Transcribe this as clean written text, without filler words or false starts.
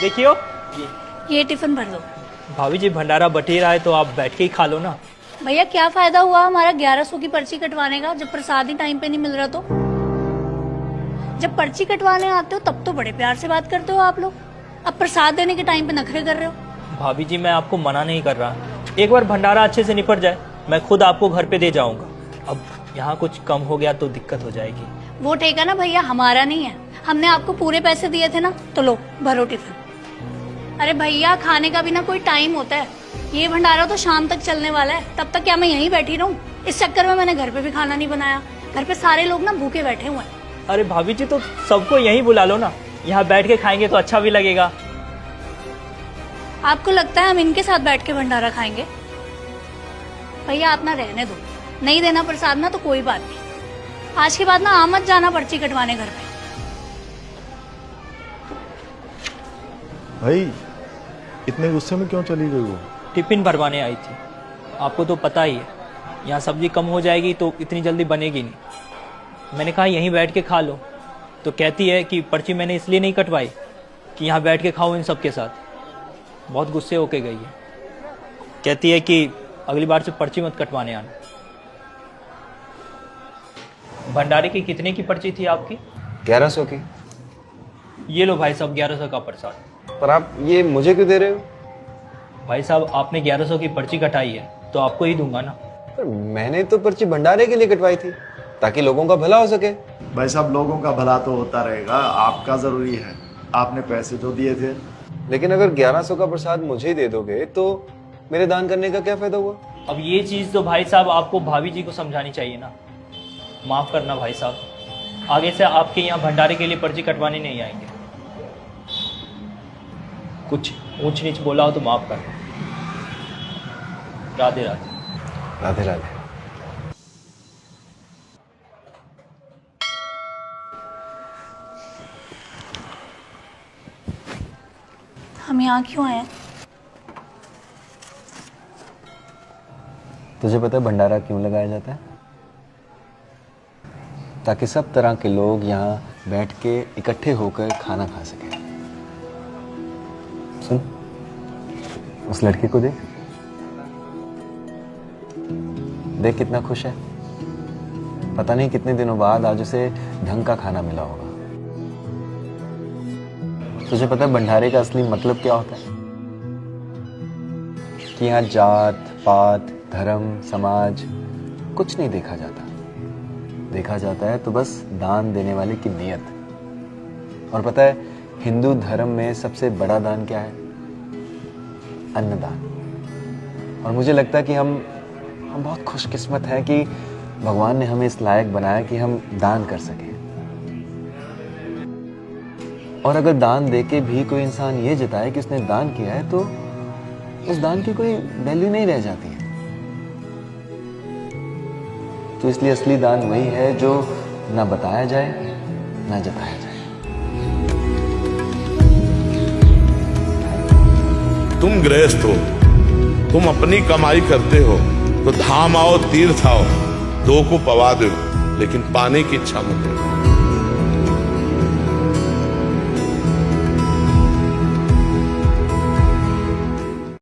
देखियो ये टिफिन भर दो। भाभी जी, भंडारा बटी रहा है तो आप बैठ के ही खा लो ना। भैया क्या फायदा हुआ हमारा 1100 की पर्ची कटवाने का जब प्रसाद ही टाइम पे नहीं मिल रहा तो। जब पर्ची कटवाने आते हो तब तो बड़े प्यार से बात करते हो आप लोग, अब प्रसाद देने के टाइम पे नखरे कर रहे हो। भाभी जी, मैं आपको मना नहीं कर रहा, एक बार भंडारा अच्छे से निपट जाए मैं खुद आपको घर पे दे जाऊंगा। अब यहाँ कुछ कम हो गया तो दिक्कत हो जाएगी। वो ठेका ना भैया हमारा नहीं है, हमने आपको पूरे पैसे दिए थे ना, तो लो भरो टिफिन। अरे भैया खाने का भी ना कोई टाइम होता है, ये भंडारा तो शाम तक चलने वाला है, तब तक क्या मैं यहीं बैठी रहूं? इस चक्कर में मैंने घर पे भी खाना नहीं बनाया, घर पे सारे लोग ना भूखे बैठे हुए हैं। अरे भाभी जी, तो सबको यहीं बुला लो ना, यहाँ बैठ के खाएंगे तो अच्छा भी लगेगा। आपको लगता है हम इनके साथ बैठ के भंडारा खाएंगे? भैया आप ना रहने दो, नहीं देना प्रसाद ना तो कोई बात नहीं, आज के बाद ना आ मत जाना पर्ची कटवाने घर पे। भाई इतने गुस्से में क्यों चली गई वो? टिफिन भरवाने आई थी, आपको तो पता ही है यहाँ सब्जी कम हो जाएगी तो इतनी जल्दी बनेगी नहीं। मैंने कहा यहीं बैठ के खा लो, तो कहती है कि पर्ची मैंने इसलिए नहीं कटवाई कि यहाँ बैठ के खाओ इन सब के साथ। बहुत गुस्से होके गई है, कहती है कि अगली बार से पर्ची मत कटवाने आना। भंडारे की कितने की पर्ची थी आपकी? 1100 की। ये लो भाई साहब 1100 का प्रसाद। पर आप ये मुझे क्यों दे रहे हो? भाई साहब आपने 1100 की पर्ची कटाई है तो आपको ही दूंगा ना। पर मैंने तो पर्ची भंडारे के लिए कटवाई थी ताकि लोगों का भला हो सके। भाई साहब लोगों का भला तो होता रहेगा, आपका जरूरी है, आपने पैसे जो दिए थे। लेकिन अगर 1100 का प्रसाद मुझे ही दे दोगे तो मेरे दान करने का क्या फायदा हुआ? अब ये चीज़ तो भाई साहब आपको भाभी जी को समझानी चाहिए ना। माफ़ करना भाई साहब, आगे से आपके यहाँ भंडारे के लिए पर्ची कटवाने नहीं आएंगे। कुछ ऊंच नीच बोला हो तो माफ़ कर। राधे राधे। राधे राधे। हम यहाँ क्यों आए? तुझे पता है भंडारा क्यों लगाया जाता है? ताकि सब तरह के लोग यहाँ बैठ के इकट्ठे होकर खाना खा सकें। सुन, उस लड़की को देख, देख कितना खुश है। पता नहीं कितने दिनों बाद आज उसे ढंग का खाना मिला होगा। तुझे पता है भंडारे का असली मतलब क्या होता है? कि यहाँ जात पात धर्म समाज कुछ नहीं देखा जाता, देखा जाता है तो बस दान देने वाले की नीयत। और पता है हिंदू धर्म में सबसे बड़ा दान क्या है? अन्नदान। और मुझे लगता है कि हम बहुत खुशकिस्मत हैं कि भगवान ने हमें इस लायक बनाया कि हम दान कर सकें। और अगर दान देके भी कोई इंसान ये जताए कि उसने दान किया है तो उस दान की कोई वैल्यू नहीं रह जाती है। तो इसलिए असली दान वही है जो ना बताया जाए ना जताया जाए। तुम गृहस्थ हो, तुम अपनी कमाई करते हो तो धाम आओ तीर्थ आओ, दो को पवा दो, लेकिन पाने की इच्छा मत करो।